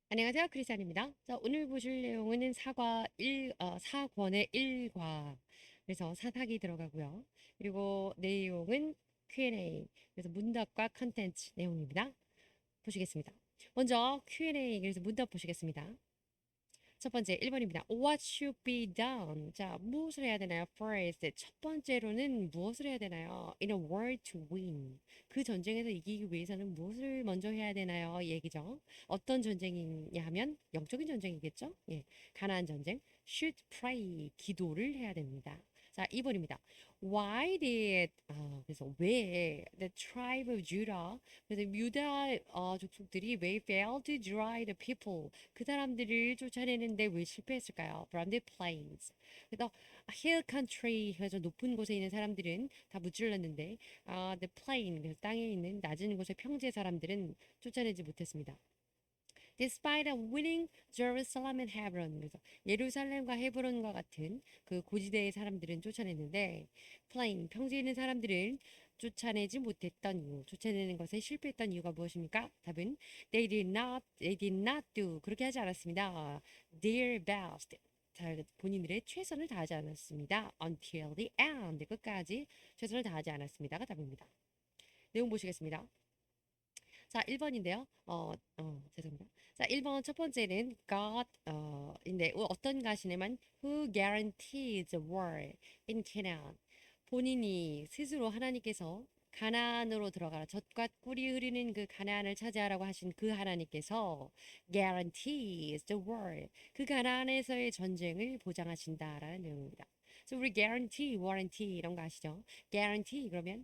안녕하세요. 크리스찬입니다. 자, 오늘 보실 내용은 사권의 1과. 그래서 사사기 들어가고요. 그리고 내용은 Q&A. 그래서 문답과 컨텐츠 내용입니다. 보시겠습니다. 먼저 Q&A. 그래서 문답 보시겠습니다. 첫 번째 1번입니다. What should be done? 자, 무엇을 해야 되나요? First, 첫 번째로는 무엇을 해야 되나요? In a war to win. 그 전쟁에서 이기기 위해서는 무엇을 먼저 해야 되나요? 이 얘기죠. 어떤 전쟁이냐 하면 영적인 전쟁이겠죠? 예. 가나안 전쟁. Should pray. 기도를 해야 됩니다. 자, 2번입니다. Why did 그래서 왜 the tribe of Judah 그래서 유다 족속들이 왜 failed to drive the people 그 사람들을 쫓아내는데 왜 실패했을까요? From the plains. 그래서 hill country 그래서 높은 곳에 있는 사람들은 다 무찔렀는데 the plain 그래서 땅에 있는 낮은 곳의 평지의 사람들은 쫓아내지 못했습니다. Despite winning Jerusalem and Hebron 그래서 예루살렘과 헤브론과 같은 그 고지대의 사람들은 쫓아냈는데 plain 평지에 있는 사람들은 쫓아내지 못했던 이유, 쫓아내는 것에 실패했던 이유가 무엇입니까? 답은 they did not do 그렇게 하지 않았습니다. Their best 본인들의 최선을 다하지 않았습니다. Until the end 끝까지 최선을 다하지 않았습니다가 답입니다. 내용 보시겠습니다. 자, 1번인데요. 죄송합니다. 자, 1번 첫 번째는 인데 어떤 가시네만 who guarantees war in Canaan. 본인이 스스로 하나님께서 가나안으로 들어가라. 젖과 꿀이 흐르는 그 가나안을 차지하라고 하신 그 하나님께서 guarantees the war. 그 가나안에서의 전쟁을 보장하신다라는 내용입니다. 그래서 우리 guarantee, warranty 이런 거 아시죠? guarantee 그러면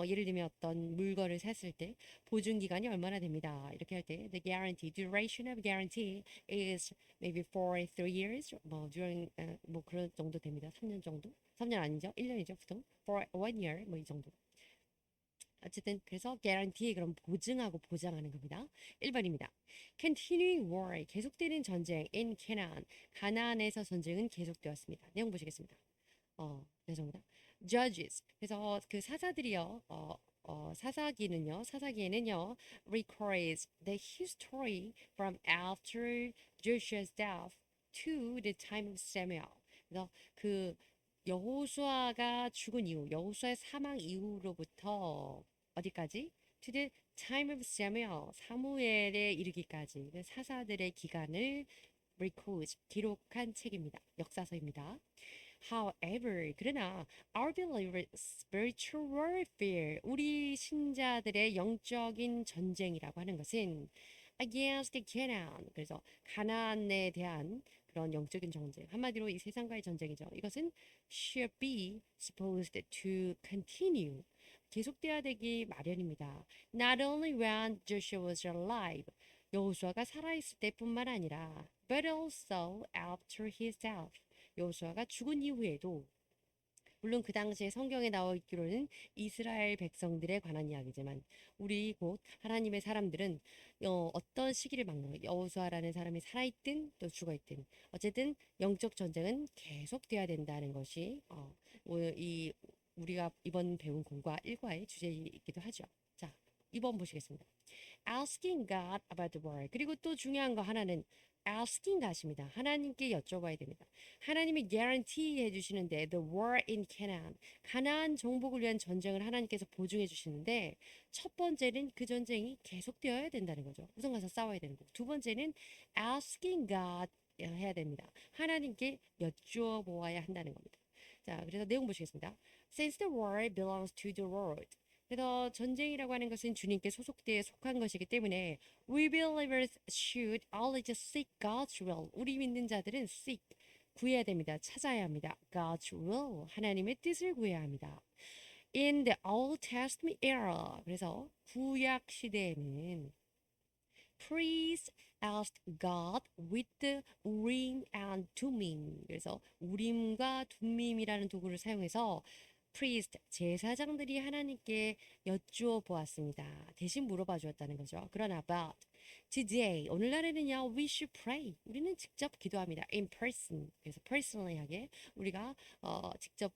예를 들면 어떤 물건을 샀을 때 보증 기간이 얼마나 됩니다. 이렇게 할 때 the guarantee duration of guarantee is maybe for 3 years 뭐 during 뭐 그런 정도 됩니다. 3년 정도? 3년 아니죠? 1년이죠, 보통. for 1 year 뭐 이 정도. 어쨌든 그래서 guarantee 그럼 보증하고 보장하는 겁니다. 1번입니다. Continuing war 계속되는 전쟁 in Canaan 가나안에서 전쟁은 계속되었습니다. 내용 보시겠습니다. 죄송합니다. Judges. 그래서 그 사사들이요. 사사기에는요, records the history from after Joshua's death to the time of Samuel. 그래서 그 여호수아가 죽은 이후, 여호수아의 사망 이후로부터 어디까지? To the time of Samuel, 사무엘에 이르기까지 그 사사들의 기간을 records, 기록한 책입니다. 역사서입니다. However, 그러나 our believers' spiritual warfare, 우리 신자들의 영적인 전쟁이라고 하는 것은 against Canaan, 그래서 가나안에 대한 그런 영적인 전쟁, 한마디로 이 세상과의 전쟁이죠. 이것은 should be supposed to continue, 계속돼야 되기 마련입니다. Not only when Joshua was alive, 여호수아가 살아있을 때뿐만 아니라 but also after his death. 여호수아가 죽은 이후에도 물론 그 당시에 성경에 나와 있기로는 이스라엘 백성들에 관한 이야기지만 우리 곧 하나님의 사람들은 어떤 시기를 막는 거예요. 여호수아라는 사람이 살아있든 또 죽어있든 어쨌든 영적 전쟁은 계속돼야 된다는 것이 이 우리가 이번 배운 공과 일과의 주제이기도 하죠. 자, 2번 보시겠습니다. asking God about the world. 그리고 또 중요한 거 하나는 asking God입니다. 하나님께 여쭤봐야 됩니다. 하나님이 guarantee 해주시는데 the war in Canaan, 가나안 정복을 위한 전쟁을 하나님께서 보증해 주시는데 첫 번째는 그 전쟁이 계속되어야 된다는 거죠. 우선 가서 싸워야 되는 거고 두 번째는 asking God 해야 됩니다. 하나님께 여쭤보아야 한다는 겁니다. 자, 그래서 내용 보시겠습니다. Since the war belongs to the Lord. 그래서 전쟁이라고 하는 것은 주님께 소속되어 속한 것이기 때문에 we believers should always seek God's will. 우리 믿는 자들은 seek 구해야 됩니다. 찾아야 합니다. God's will 하나님의 뜻을 구해야 합니다. In the Old Testament era 그래서 구약 시대에는 priests asked God with the Urim and Thummim. 그래서 우림과 둠밈이라는 도구를 사용해서 priest, 제사장들이 하나님께 여쭈어 보았습니다. 대신 물어봐 주었다는 거죠. 그러나 but today, 오늘날에는요, we should pray. 우리는 직접 기도합니다. in person. 그래서 personally 하게 우리가 직접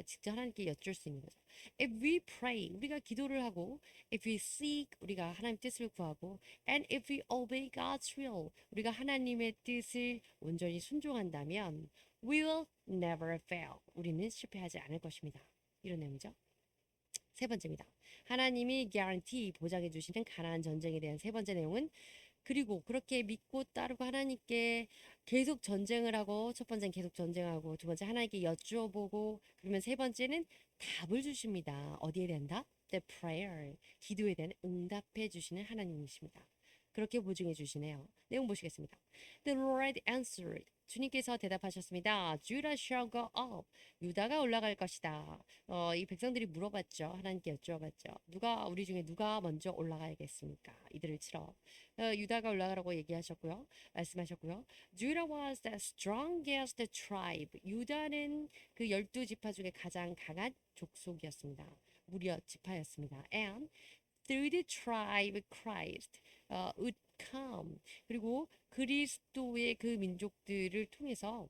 직접 하나님께 여쭐 수 있는 거죠. If we pray, 우리가 기도를 하고, if we seek, 우리가 하나님 뜻을 구하고, and if we obey God's will, 우리가 하나님의 뜻을 온전히 순종한다면, we will never fail. 우리는 실패하지 않을 것입니다. 이런 내용이죠. 세 번째입니다. 하나님이 guarantee, 보장해 주시는 가나안 전쟁에 대한 세 번째 내용은 그리고 그렇게 믿고 따르고 하나님께 계속 전쟁을 하고 첫 번째는 계속 전쟁하고 두 번째 하나님께 여쭈어 보고 그러면 세 번째는 답을 주십니다. 어디에 대한 답? The prayer. 기도에 대한 응답해 주시는 하나님이십니다. 그렇게 보증해 주시네요. 내용 보시겠습니다. The Lord answered. 주님께서 대답하셨습니다. Judah shall go up. 유다가 올라갈 것이다. 이 백성들이 물어봤죠. 하나님께 여쭈어봤죠. 우리 중에 누가 먼저 올라가야겠습니까? 이들을 치러. 유다가 올라가라고 얘기하셨고요. 말씀하셨고요. Judah was the strongest tribe. 유다는 그 12지파 중에 가장 강한 족속이었습니다. 무려 지파였습니다. And through the tribe Christ would come. 그리고 그리스도의 그 민족들을 통해서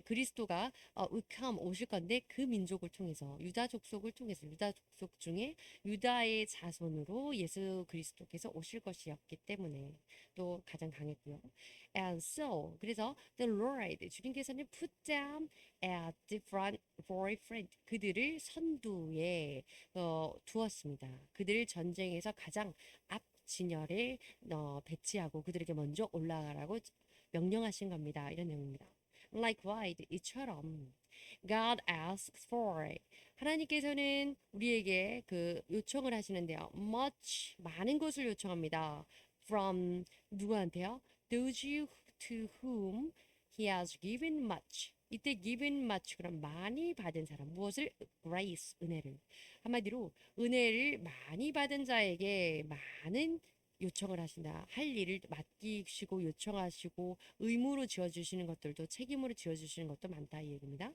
그리스도가 come 오실 건데 그 민족을 통해서 유다 족속을 통해서 유다 족속 중에 유다의 자손으로 예수 그리스도께서 오실 것이었기 때문에 또 가장 강했고요. And so 그래서 the Lord 주님께서는 put them at the front for front 그들을 선두에 두었습니다. 그들을 전쟁에서 가장 앞 진열에 배치하고 그들에게 먼저 올라가라고 명령하신 겁니다. 이런 내용입니다. Likewise, 이처럼 God asks for 하나님께서는 우리에게 그 요청을 하시는데요. much 많은 것을 요청합니다. from 누구한테요? those to whom he has given much. 이때 given much 그럼 많이 받은 사람 무엇을? grace 은혜를 한마디로 은혜를 많이 받은 자에게 많은 요청을 하신다. 할 일을 맡기시고 요청하시고 의무로 지어주시는 것들도 책임으로 지어주시는 것도 많다 이 얘기입니다.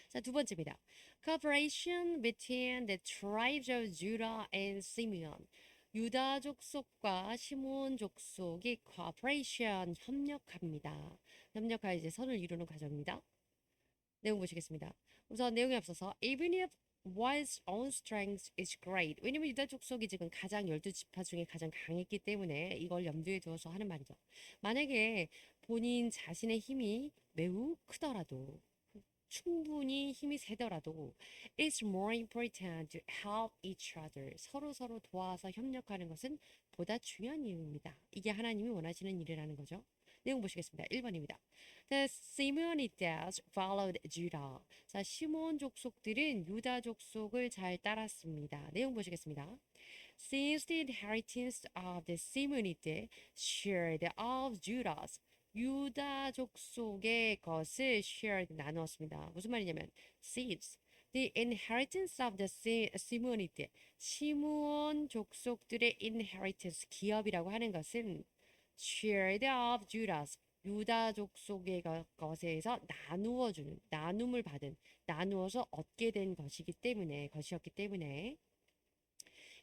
자, 두 번째입니다. Cooperation between the tribes of Judah and Simeon. 유다 족속과 시몬 족속이 cooperation 협력합니다. 협력하여 이제 선을 이루는 과정입니다. 내용 보시겠습니다. 우선 내용에 앞서서 even if one's own strength is great. 왜냐면 유다 족속이 지금 가장 12지파 중에 가장 강했기 때문에 이걸 염두에 두어서 하는 말이죠. 만약에 본인 자신의 힘이 매우 크더라도 충분히 힘이 세더라도 it's more important to help each other. 서로 도와서 협력하는 것은 보다 중요한 이유입니다. 이게 하나님이 원하시는 일이라는 거죠. 내용 보시겠습니다. 1번입니다. The Simeonites followed Judah. 자, 시몬 족속들은 유다 족속을 잘 따랐습니다. 내용 보시겠습니다. Since the inheritance of the Simeonites shared of Judah's 유다 족속의 것을 shared 나누었습니다. 무슨 말이냐면 since the inheritance of the Simeonites 시므온 족속들의 inheritance 기업이라고 하는 것은 shared of Judah's 유다 족속의 것에서 나누어 주는 나눔을 받은 나누어서 얻게 된 것이었기 때문에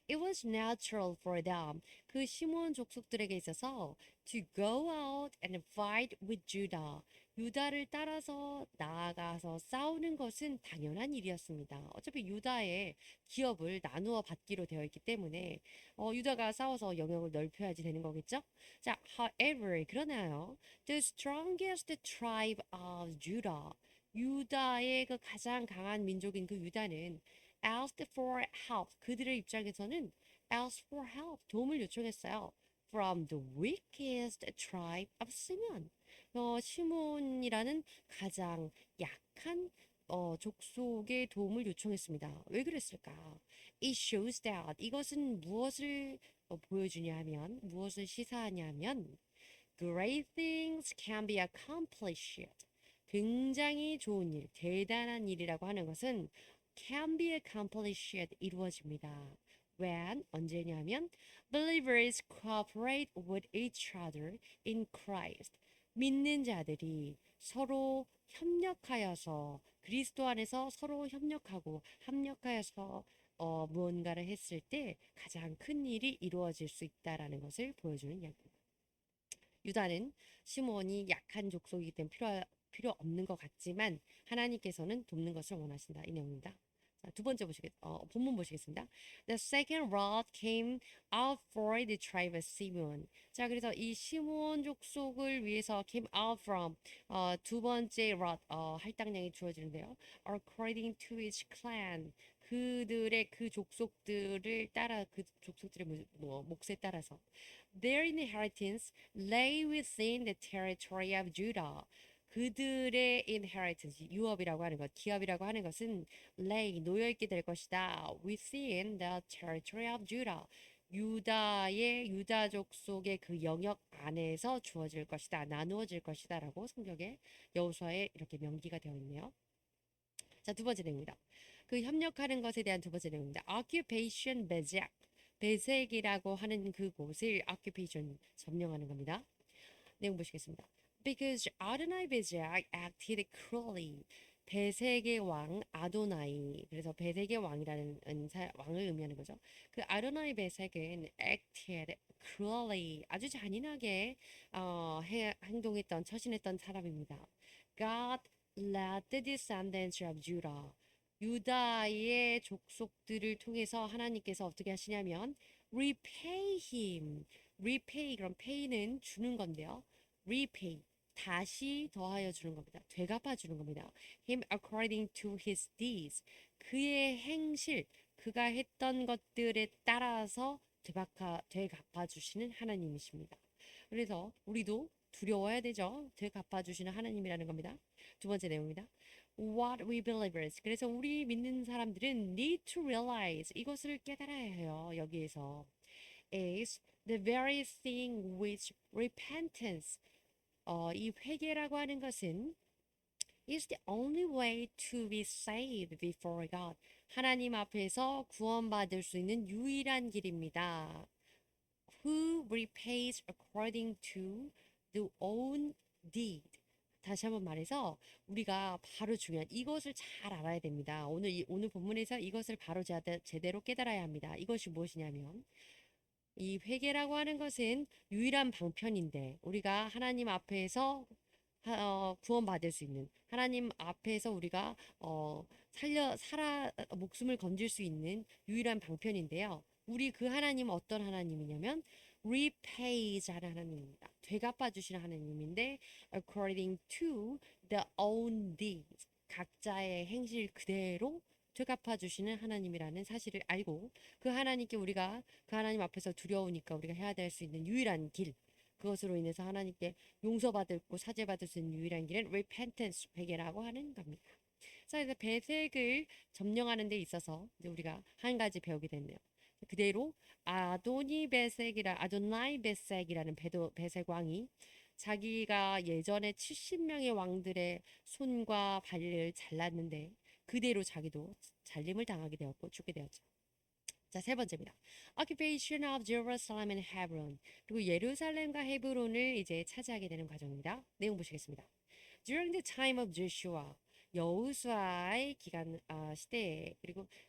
It was natural for them 그 시몬 족속들에게 있어서 to go out and fight with Judah 유다를 따라서 나아가서 싸우는 것은 당연한 일이었습니다. 어차피 유다의 기업을 나누어 받기로 되어 있기 때문에 유다가 싸워서 영역을 넓혀야지 되는 거겠죠? 자, however 그러나요. The strongest tribe of Judah 유다의 그 가장 강한 민족인 그 유다는 asked for help. 그들의 입장에서는 asked for help. 도움을 요청했어요. From the weakest tribe of Simeon. 시몬이라는 가장 약한 족속의 도움을 요청했습니다. 왜 그랬을까? It shows that 이것은 무엇을 보여주냐 하면 무엇을 시사하냐 하면 great things can be accomplished. 굉장히 좋은 일, 대단한 일이라고 하는 것은 can be accomplished 이루어집니다. When 언제냐면 believers cooperate with each other in Christ. 믿는 자들이 서로 협력하여서 그리스도 안에서 서로 협력하고 합력하여서 무언가를 했을 때 가장 큰 일이 이루어질 수 있다라는 것을 보여주는 이야기입니다. 유다는 시므온이 약한 족속이기 때문에 필요 없는 것 같지만 하나님께서는 돕는 것을 원하신다. 이 내용입니다. 자, 두 번째 본문 보시겠습니다. The second rod came out for the tribe of Simeon. 자, 그래서 이 시므온 족속을 위해서 came out from 두 번째 rod 할당량이 주어지는데요. According to each clan. 그들의 그 족속들을 따라 그 족속들의 몫에 따라서 their inheritance lay within the territory of Judah. 그들의 inheritance, 유업이라고 하는 것, 기업이라고 하는 것은 lay, 놓여있게 될 것이다. within the territory of Judah. 유다족 속의 그 영역 안에서 주어질 것이다. 나누어질 것이다. 라고 성경에 여호수아에 이렇게 명기가 되어 있네요. 자, 두 번째 내용입니다. 그 협력하는 것에 대한 두 번째 내용입니다. occupation bezek. 베색이라고 하는 그곳을 occupation 점령하는 겁니다. 내용 보시겠습니다. Because Adonai Bezek acted cruelly. 베색의 왕 아도나이. 그래서 베색의 왕이라는 왕을 의미하는 거죠. 그 아도나이 베색은 acted cruelly. 아주 잔인하게 행동했던 처신했던 사람입니다. God led the descendants of Judah. 유다의 족속들을 통해서 하나님께서 어떻게 하시냐면 repay him. repay 그럼 pay는 주는 건데요. repay 다시 더하여 주는 겁니다. 되갚아 주는 겁니다. him according to his deeds. 그의 행실, 그가 했던 것들에 따라서 되갚아 주시는 하나님이십니다. 그래서 우리도 두려워야 되죠. 되갚아 주시는 하나님이라는 겁니다. 두 번째 내용입니다. What we believers. 그래서 우리 믿는 사람들은 need to realize 이것을 깨달아야 해요. 여기에서 is the very thing which repentance. 이 회개라고 하는 것은 is the only way to be saved before God. 하나님 앞에서 구원받을 수 있는 유일한 길입니다. Who repays according to the own deed. 다시 한번 말해서 우리가 바로 중요한 이것을 잘 알아야 됩니다. 오늘 본문에서 이것을 바로 제대로 깨달아야 합니다. 이것이 무엇이냐면 이 회개라고 하는 것은 유일한 방편인데 우리가 하나님 앞에서 구원받을 수 있는 하나님 앞에서 우리가 목숨을 건질 수 있는 유일한 방편인데요. 우리 그 하나님은 어떤 하나님이냐면 repay자는 하나님입니다. 되갚아 주시는 하나님인데 according to the own deeds 각자의 행실 그대로 되갚아 주시는 하나님이라는 사실을 알고 그 하나님께 우리가 그 하나님 앞에서 두려우니까 우리가 해야 될 수 있는 유일한 길 그것으로 인해서 하나님께 용서받고 사죄받을 수 있는 유일한 길은 repentance 회개라고 하는 겁니다. 그래서 배색을 점령하는 데 있어서 이제 우리가 한 가지 배우게 됐네요. 그대로 아도나이 베색이라는 배색 왕이 자기가 예전에 70명의 왕들의 손과 발을 잘랐는데 그대로 자기도 잘림을 당하게 되었고 죽게 되었죠. 자, 세 번째입니다. Occupation of Jerusalem and Hebron. 그리고 예루살렘과 헤브론을 이제 차지하게 되는 과정입니다. 내용 보시겠습니다. During the time of Joshua. 여호수아의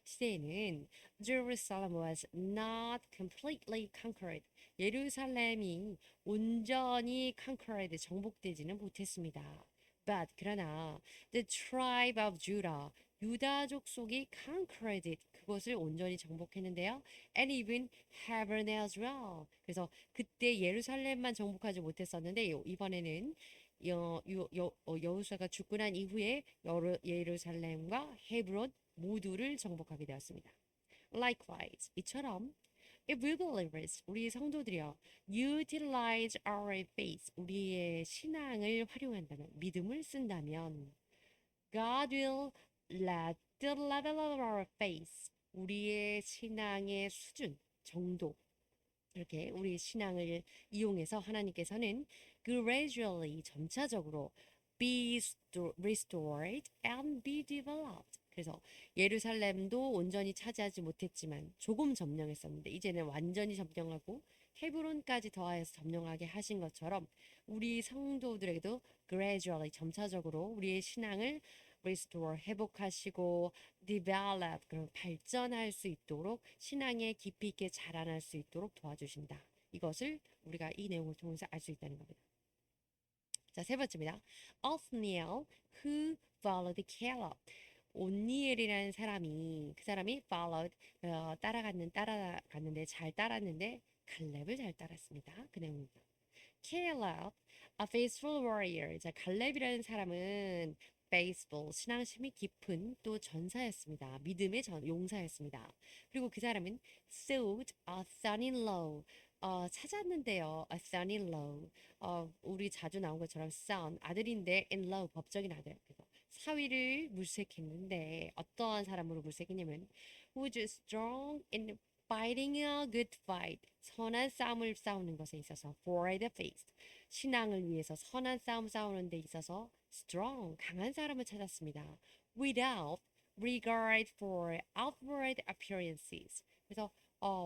시대에는 Jerusalem was not completely conquered. 예루살렘이 온전히 conquered 정복되지는 못했습니다. But 그러나 the tribe of Judah 유다 족속이 conquered it 그것을 온전히 정복했는데요. And even Hebron as well. 그래서 그때 예루살렘만 정복하지 못했었는데 이번에는 여호수아가 죽고 난 이후에 예루살렘과 헤브론 모두를 정복하게 되었습니다. Likewise, 이처럼 if we believers, 우리 성도들이요, utilize our faith, 우리의 신앙을 활용한다면, 믿음을 쓴다면, God will let the level of our faith, 우리의 신앙의 수준, 정도, 이렇게 우리 신앙을 이용해서 하나님께서는 gradually 점차적으로 be restored and be developed. 그래서 예루살렘도 온전히 차지하지 못했지만 조금 점령했었는데 이제는 완전히 점령하고 헤브론까지 더하여서 점령하게 하신 것처럼 우리 성도들에게도 gradually 점차적으로 우리의 신앙을 restore 회복하시고 develop 그런 발전할 수 있도록 신앙에 깊이 있게 자라날 수 있도록 도와주신다. 이것을 우리가 이 내용을 통해서 알 수 있다는 겁니다. 자, 세 번째입니다. Othniel who followed Caleb. 온니엘이라는 사람이 그 사람이 followed 따라갔는데 잘 따랐는데 갈렙을 잘 따랐습니다. 그 내용입니다. Caleb, a faithful warrior. 자, 갈렙이라는 사람은 faithful, 신앙심이 깊은 또 전사였습니다. 믿음의 용사였습니다. 그리고 그 사람은 sought a son-in-law. 찾았는데요. a son-in-law. 우리 자주 나온 것처럼 son, 아들인데 in-law, 법적인 아들. 그래서 사위를 물색했는데 어떠한 사람으로 물색했냐면 who was strong in fighting a good fight. 선한 싸움을 싸우는 것에 있어서 for the faith. 신앙을 위해서 선한 싸움 싸우는 데 있어서 strong, 강한 사람을 찾았습니다. without regard for outward appearances. 그래서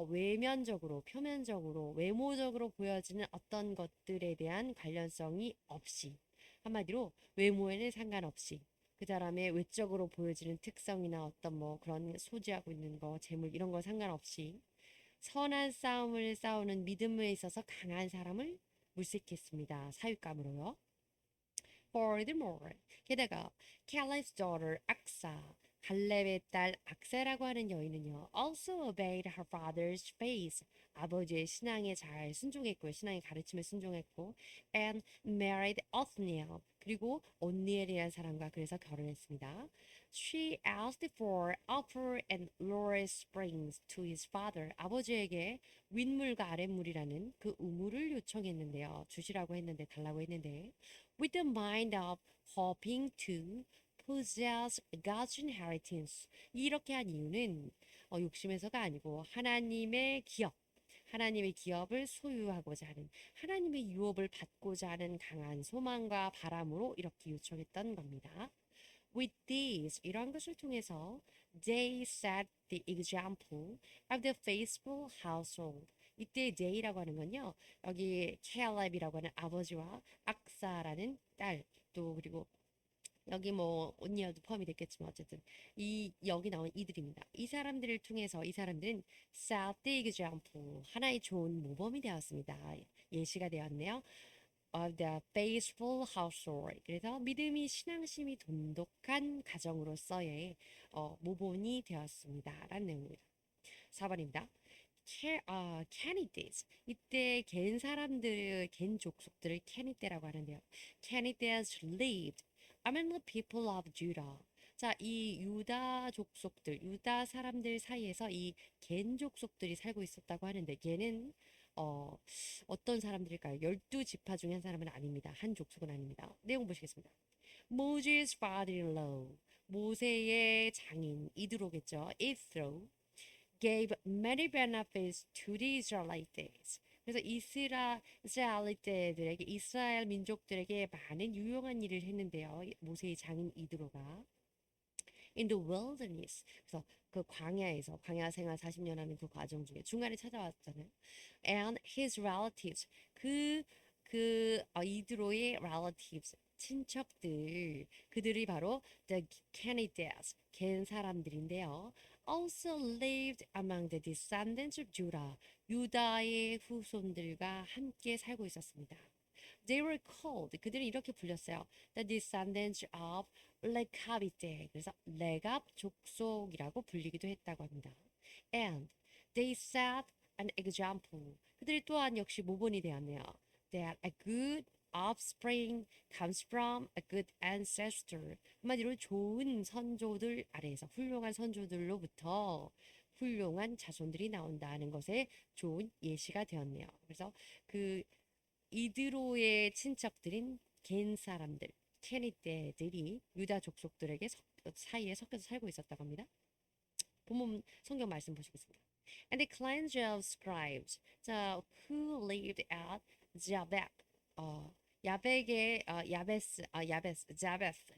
외면적으로, 표면적으로, 외모적으로 보여지는 어떤 것들에 대한 관련성이 없이 한마디로 외모에는 상관없이 그 사람의 외적으로 보여지는 특성이나 어떤 뭐 그런 소지하고 있는 거, 재물 이런 거 상관없이 선한 싸움을 싸우는 믿음에 있어서 강한 사람을 물색했습니다. 사윗감으로요. Furthermore, 게다가 Caleb's daughter Aksa, 갈렙의 딸 악사라고 하는 여인은요, also obeyed her father's faith. 아버지의 신앙에 잘 순종했고요. 신앙의 가르침에 순종했고, and married Othniel. 그리고 온니엘이라는 사람과 그래서 결혼했습니다. She asked for upper and lower springs to his father. 아버지에게 윗물과 아랫물이라는 그 우물을 요청했는데요. 주시라고 했는데, 달라고 했는데, with the mind of hoping to possess God's inheritance. 이렇게 한 이유는 욕심에서가 아니고 하나님의 기업을 소유하고자 하는 하나님의 유업을 받고자 하는 강한 소망과 바람으로 이렇게 요청했던 겁니다. With this, 이러한 것을 통해서 they set the example of the faithful household. 이때 they라고 하는 건요. 여기 caleb이라고 하는 아버지와 악사라는 딸, 또 그리고 여기 뭐 언니야도 포함이 됐겠지만 어쨌든 이 여기 나온 이들입니다. 이 사람들을 통해서 이 사람들은 set the example 하나의 좋은 모범이 되었습니다. 예시가 되었네요. Of the faithful household. 그래서 믿음이 신앙심이 돈독한 가정으로서의 모본이 되었습니다. 라는 내용입니다. 4번입니다. 캐니데스. 이때 갠 족속들을 캐니데라고 하는데요. 캐니데스 lived among the people of Judah. 자, 이 유다 족속들, 유다 사람들 사이에서 이 갠 족속들이 살고 있었다고 하는데 갠은 어떤 사람들일까요? 12지파 중에 한 사람은 아닙니다. 한 족속은 아닙니다. 내용 보시겠습니다. Moses' father-in-law, 모세의 장인 이드로겠죠. 이스로 gave many benefits to the Israelites. 그래서 이스라엘들에게 이스라엘 민족들에게 많은 유용한 일을 했는데요. 모세의 장인 이드로가 in the wilderness. 그래서 그 광야 생활 40년 하는 그 과정 중에 중간에 찾아왔잖아요. And his relatives. 이드로의 relatives. 친척들. 그들이 바로 the Canaanites. 겐 사람들인데요. Also lived among the descendants of Judah. 유다의 후손들과 함께 살고 있었습니다. They were called. 그들은 이렇게 불렸어요. The descendants of 레갑이때. 그래서 레갑 족속이라고 불리기도 했다고 합니다. And they set an example. 그들 또한 역시 모본이 되었네요. That a good offspring comes from a good ancestor. 한마디로 좋은 선조들 아래에서 훌륭한 선조들로부터 훌륭한 자손들이 나온다는 것에 좋은 예시가 되었네요. 그래서 그 이드로의 친척들인 겐 사람들, 케니떼들이 유다 족속들에게 사이에 섞여서 살고 있었다고 합니다. 본문 성경 말씀 보시겠습니다. And the clans of scribes, who lived at Jabesh, 야벳의 자베스.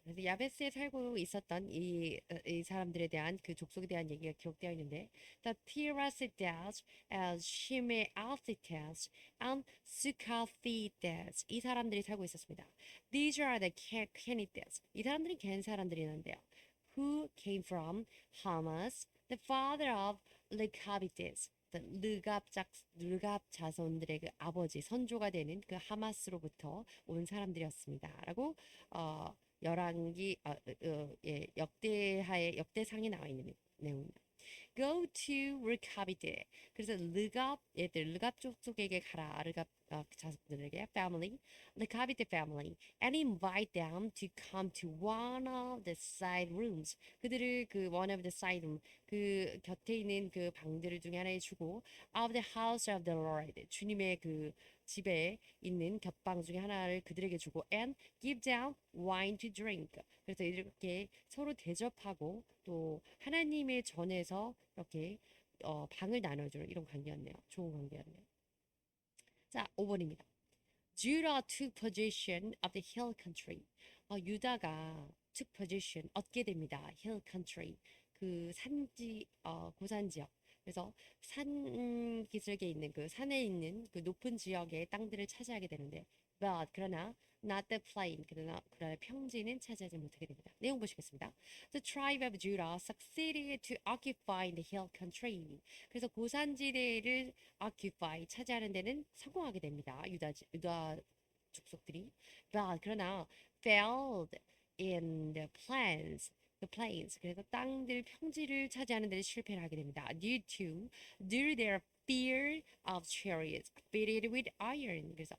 그래서 야베스에 살고 있었던 이 사람들에 대한 그 족속에 대한 얘기가 기록되어 있는데, The Tirasites, Shimeathites, and Sukhathites 이 사람들이 살고 있었습니다. These are the Canaanites. 이 사람들은 겐 사람들이었는데요. Who came from Hamas, the father of Rechabites. 르갑 자손들의 그 아버지 선조가 되는 그 하마스로부터 온 사람들이었습니다라고 열왕기 예, 역대상에 나와 있는 내용입니다. Go to Rechabite. 그래서 르갑 족속에게 가라. 르갑 자손들에게 family, Rechabite family, and invite them to come to one of the side rooms. 그들을 그 one of the side room 그 곁에 있는 그 방들 중에 하나에 주고 of the house of the Lord. 주님의 그 집에 있는 곁방 중에 하나를 그들에게 주고 and give them wine to drink. 그래서 이렇게 서로 대접하고 또 하나님의 전에서 이렇게 방을 나눠주는 이런 관계였네요. 좋은 관계였네요. 자, 5번입니다. Judah took possession of the hill country. 유다가 took possession 얻게 됩니다. hill country 그 산지 고산 지역. 그래서 산 기슭에 있는 그 산에 있는 그 높은 지역의 땅들을 차지하게 되는데, but 그러나 not the plain 그러나 평지는 차지하지 못하게 됩니다. 내용 보시겠습니다. The tribe of Judah succeeded to occupy the hill country. 그래서 고산지대를 occupy 차지하는 데는 성공하게 됩니다. 유다 족속들이. But 그러나 failed in the plains. 그래서 땅들 평지를 차지하는 데는 실패를 하게 됩니다. Due their fear of chariots fitted with iron. 그래서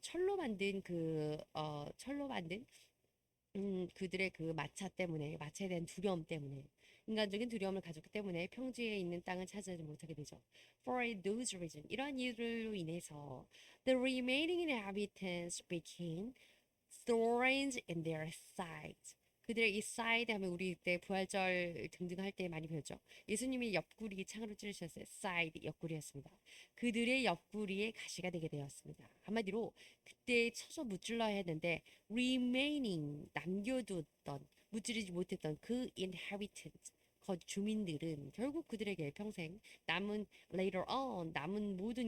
철로 만든 그들의 그 마차에 대한 두려움 때문에, 인간적인 두려움을 가졌기 때문에 평지에 있는 땅을 차지하지 못하게 되죠. For those reasons, 이러한 이유로 인해서 the remaining inhabitants became thorns in their sides. 그들의 이 side 하면 우리 그때 부활절 등등 할 때 많이 배웠죠. 예수님이 옆구리 창으로 찌르셨어요. side 옆구리였습니다. 그들의 옆구리에 가시가 되게 되었습니다. 한마디로 그때 쳐서 무찔러야 했는데 remaining 남겨뒀던 무찌르지 못했던 그 inhabitants 주민들은 결국 그들에게 평생 남은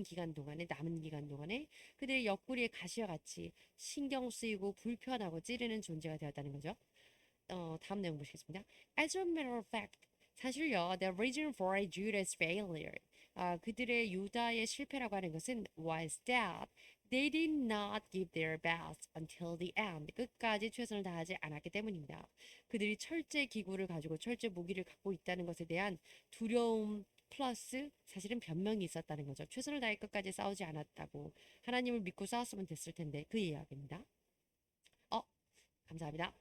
기간 동안에 그들의 옆구리에 가시와 같이 신경 쓰이고 불편하고 찌르는 존재가 되었다는 거죠. 다음 내용 보시겠습니다. As a matter of fact, 사실요, the reason for Judah's failure, 그들의 유다의 실패라고 하는 것은 was that they did not give their best until the end. 끝까지 최선을 다하지 않았기 때문입니다. 그들이 철제 기구를 가지고 철제 무기를 갖고 있다는 것에 대한 두려움 플러스 사실은 변명이 있었다는 거죠. 최선을 다해 끝까지 싸우지 않았다고. 하나님을 믿고 싸웠으면 됐을 텐데 그 이야기입니다. 감사합니다.